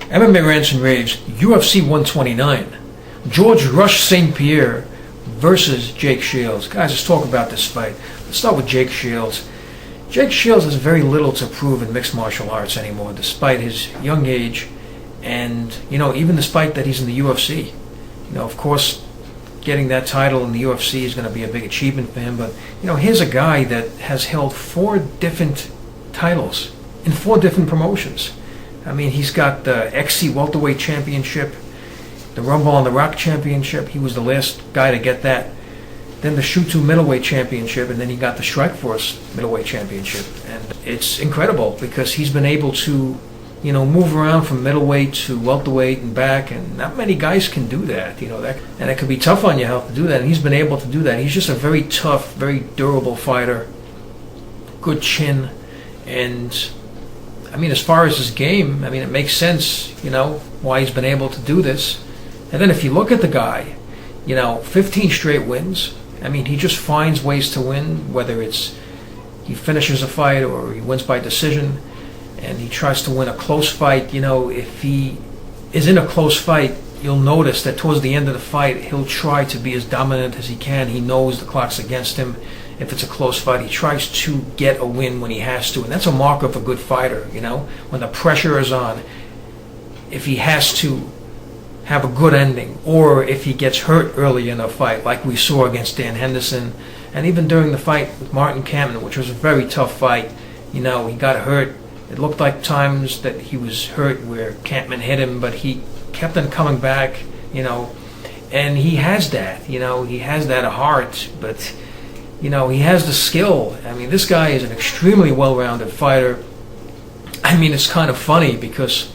MMA Rants and Raves, UFC 129. George Rush St-Pierre versus Jake Shields. Guys, let's talk about this fight. Let's start with Jake Shields. Jake Shields has very little to prove in mixed martial arts anymore, despite his young age and, even despite that he's in the UFC. Of course, getting that title in the UFC is going to be a big achievement for him, but, here's a guy that has held 4 different titles in 4 different promotions. He's got the XC welterweight championship, the Rumble on the Rock championship. He was the last guy to get that. Then the Shoot 2 middleweight championship, and then he got the Strikeforce middleweight championship. And it's incredible because he's been able to, move around from middleweight to welterweight and back, and not many guys can do that. And it can be tough on your health to do that, and he's been able to do that. He's just a very tough, very durable fighter, good chin, and as far as his game, it makes sense, why he's been able to do this. And then if you look at the guy, 15 straight wins. He just finds ways to win, whether it's he finishes a fight or he wins by decision, and he tries to win a close fight. If he is in a close fight, you'll notice that towards the end of the fight, he'll try to be as dominant as he can. He knows the clock's against him. If it's a close fight, he tries to get a win when he has to, and that's a mark of a good fighter. When the pressure is on, if he has to have a good ending, or if he gets hurt early in a fight, like we saw against Dan Henderson, and even during the fight with Martin Kampmann, which was a very tough fight. He got hurt. It looked like times that he was hurt where Kampmann hit him, but he kept on coming back. And he has that. He has that heart, but he has the skill. This guy is an extremely well-rounded fighter. It's kind of funny because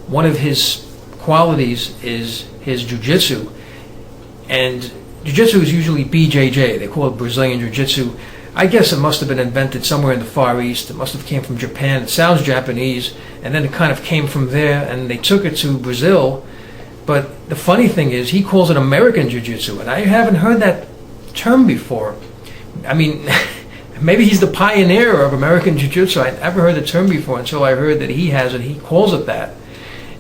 one of his qualities is his jiu-jitsu, and jiu-jitsu is usually BJJ. They call it Brazilian jiu-jitsu. I guess it must have been invented somewhere in the Far East. It must have came from Japan. It sounds Japanese, and then it kind of came from there, and they took it to Brazil. But the funny thing is, he calls it American jiu-jitsu, and I haven't heard that term before. Maybe he's the pioneer of American jiu-jitsu. I never heard the term before until I heard that he has it. He calls it that.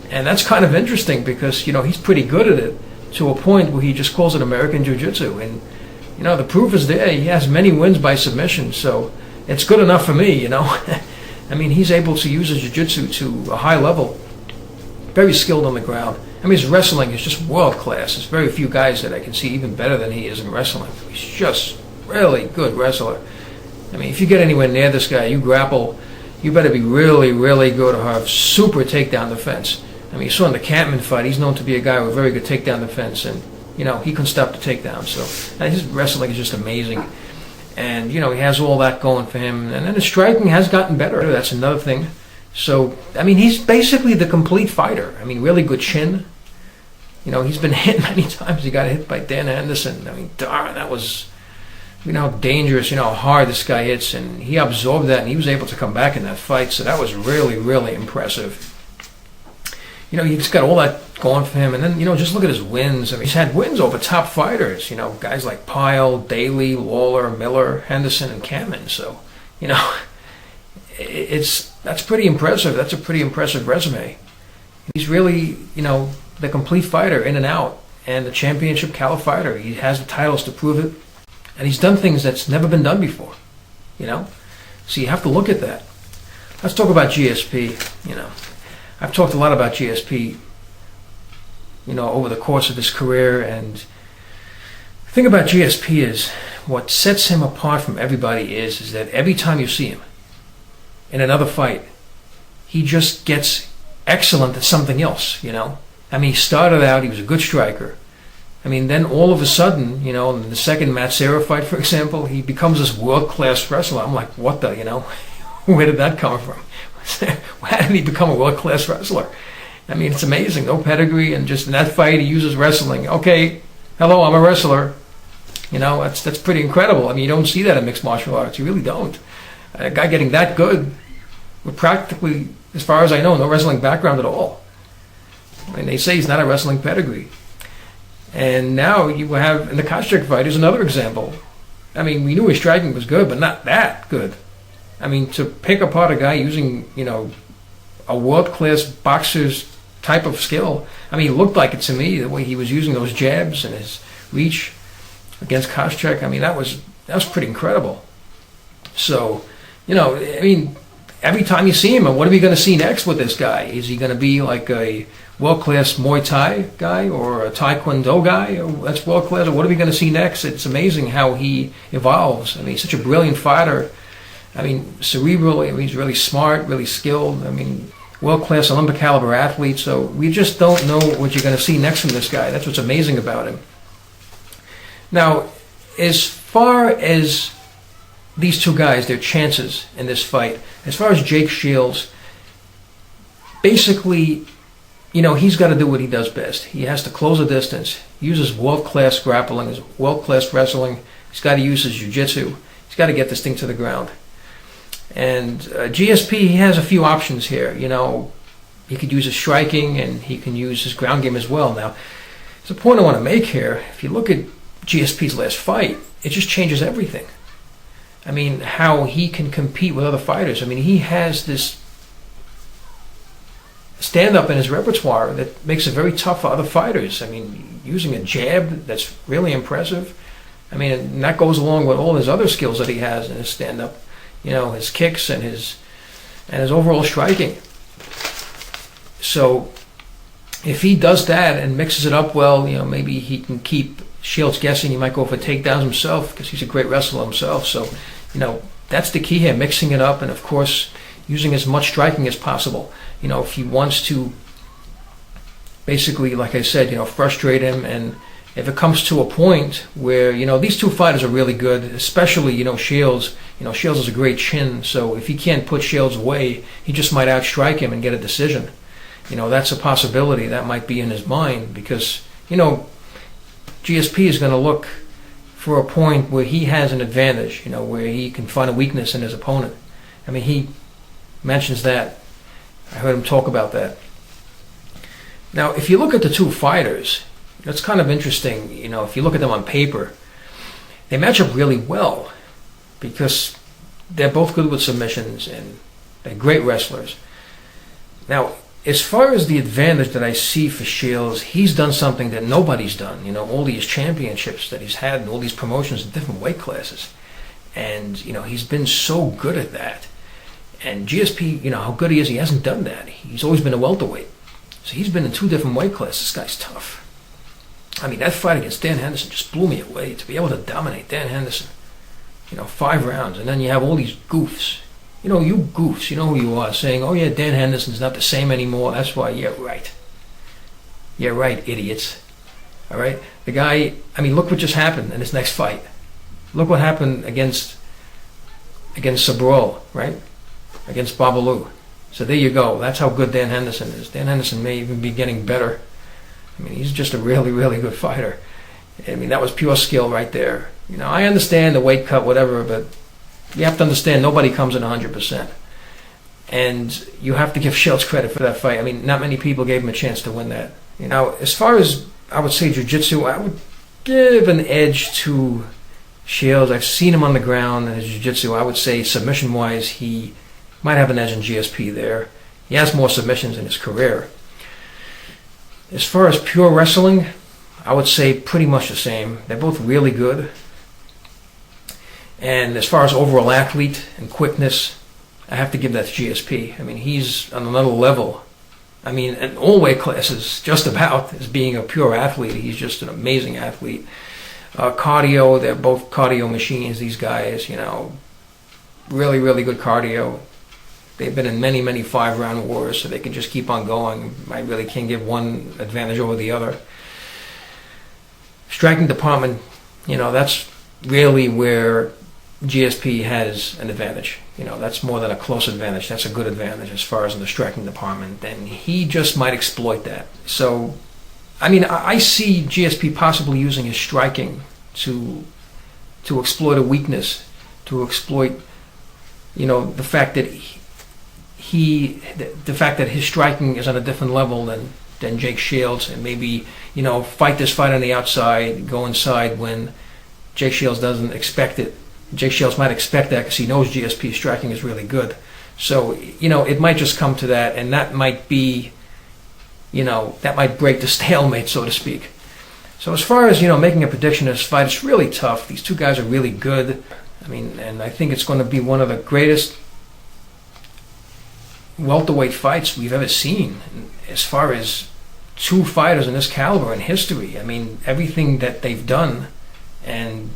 And that's kind of interesting because, he's pretty good at it to a point where he just calls it American jiu-jitsu. And, the proof is there. He has many wins by submission, so it's good enough for me, He's able to use his jiu-jitsu to a high level. Very skilled on the ground. His wrestling is just world-class. There's very few guys that I can see even better than he is in wrestling. He's just really good wrestler. If you get anywhere near this guy, you grapple, you better be really, really good or have super takedown defense. You saw in the Kampmann fight, he's known to be a guy with very good takedown defense, and, he can stop the takedown. So his wrestling is just amazing. And, he has all that going for him. And then his striking has gotten better. That's another thing. So, he's basically the complete fighter. Really good chin. He's been hit many times. He got hit by Dan Henderson. Darn, that was, how dangerous, how hard this guy hits. And he absorbed that, and he was able to come back in that fight. So that was really, really impressive. He's got all that going for him. And then, just look at his wins. He's had wins over top fighters, guys like Pyle, Daly, Lawler, Miller, Henderson, and Kampmann. So, that's pretty impressive. That's a pretty impressive resume. He's really, the complete fighter in and out, and the championship caliber fighter. He has the titles to prove it, and he's done things that's never been done before, So you have to look at that. Let's talk about GSP, I've talked a lot about GSP, over the course of his career, and the thing about GSP is what sets him apart from everybody is that every time you see him in another fight, he just gets excellent at something else, he started out, he was a good striker. Then all of a sudden, in the second Matt Serra fight, for example, he becomes this world-class wrestler. I'm like, what the, where did that come from? How did he become a world-class wrestler? It's amazing. No pedigree, and just in that fight, he uses wrestling. Okay, hello, I'm a wrestler. That's pretty incredible. You don't see that in mixed martial arts. You really don't. A guy getting that good with practically, as far as I know, no wrestling background at all. They say he's not a wrestling pedigree. And now you have, in the Koscheck fight, is another example. We knew his striking was good, but not that good. To pick apart a guy using, a world-class boxer's type of skill. I mean, it looked like it to me, the way he was using those jabs and his reach against Koscheck. I mean, that was pretty incredible. So, I mean, every time you see him, what are we going to see next with this guy? Is he going to be like a world-class Muay Thai guy or a Taekwondo guy? That's world-class. Or what are we going to see next? It's amazing how he evolves. I mean, he's such a brilliant fighter. I mean, cerebral. I mean, he's really smart, really skilled. I mean, world-class Olympic caliber athlete. So we just don't know what you're going to see next from this guy. That's what's amazing about him. Now, as far as these two guys, their chances in this fight, as far as Jake Shields, basically, he's got to do what he does best. He has to close the distance, use his world-class grappling, his world-class wrestling. He's got to use his jiu-jitsu. He's got to get this thing to the ground. And GSP, he has a few options here. He could use his striking, and he can use his ground game as well. Now, there's a point I want to make here. If you look at GSP's last fight, it just changes everything. I mean, how he can compete with other fighters. I mean, he has this stand-up in his repertoire that makes it very tough for other fighters. I mean, using a jab that's really impressive. I mean, and that goes along with all his other skills that he has in his stand-up. His kicks and his overall striking. So, if he does that and mixes it up well, maybe he can keep Shields guessing. He might go for takedowns himself because he's a great wrestler himself. So, that's the key here, mixing it up and, of course, using as much striking as possible. If he wants to basically, like I said, frustrate him, and if it comes to a point where, these two fighters are really good, especially, Shields. Shields has a great chin, so if he can't put Shields away, he just might outstrike him and get a decision. That's a possibility that might be in his mind because, GSP is going to look for a point where he has an advantage, where he can find a weakness in his opponent. I mean, he mentions that. I heard him talk about that. Now, if you look at the two fighters, it's kind of interesting, if you look at them on paper, they match up really well because they're both good with submissions and they're great wrestlers. Now, as far as the advantage that I see for Shields, he's done something that nobody's done. All these championships that he's had and all these promotions in different weight classes. And, he's been so good at that. And GSP, how good he is, he hasn't done that. He's always been a welterweight. So he's been in 2 different weight classes. This guy's tough. I mean, that fight against Dan Henderson just blew me away. To be able to dominate Dan Henderson, 5 rounds. And then you have all these goofs. You goofs, you know who you are, saying, oh yeah, Dan Henderson's not the same anymore. That's why, yeah, right. Yeah, right, idiots. All right? The guy, I mean, look what just happened in his next fight. Look what happened against Sabrol, right? Against Babalu. So there you go. That's how good Dan Henderson is. Dan Henderson may even be getting better. I mean, he's just a really, really good fighter. I mean, that was pure skill right there. I understand the weight cut, whatever, but you have to understand nobody comes in 100%. And you have to give Shields credit for that fight. I mean, not many people gave him a chance to win that. As far as, I would say, jiu-jitsu, I would give an edge to Shields. I've seen him on the ground in his jiu-jitsu. I would say submission-wise, he might have an edge in GSP there. He has more submissions in his career. As far as pure wrestling, I would say pretty much the same. They're both really good. And as far as overall athlete and quickness, I have to give that to GSP. I mean, he's on another level. I mean, in all weight classes, just about, as being a pure athlete. He's just an amazing athlete. Cardio, they're both cardio machines, these guys, really, really good cardio. They've been in many, many 5-round wars, so they can just keep on going. I really can't give one advantage over the other. Striking department, that's really where GSP has an advantage. That's more than a close advantage. That's a good advantage as far as in the striking department. And he just might exploit that. So, I mean, I see GSP possibly using his striking to exploit a weakness, to exploit, the fact that the fact that his striking is on a different level than Jake Shields, and maybe, fight this fight on the outside, go inside when Jake Shields doesn't expect it. Jake Shields might expect that because he knows GSP's striking is really good. So, it might just come to that, and that might be that might break the stalemate, so to speak. So as far as, making a prediction of this fight, it's really tough. These two guys are really good. And I think it's going to be one of the greatest welterweight fights we've ever seen as far as two fighters in this caliber in history. Everything that they've done and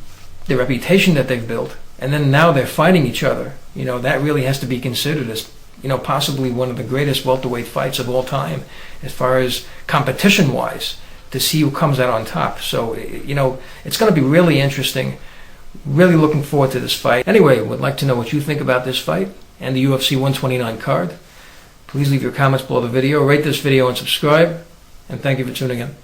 the reputation that they've built, and then now they're fighting each other. That really has to be considered as, possibly one of the greatest welterweight fights of all time as far as competition-wise, to see who comes out on top. So, it's going to be really interesting. Really looking forward to this fight. Anyway, would like to know what you think about this fight and the UFC 129 card. Please leave your comments below the video, rate this video and subscribe, and thank you for tuning in.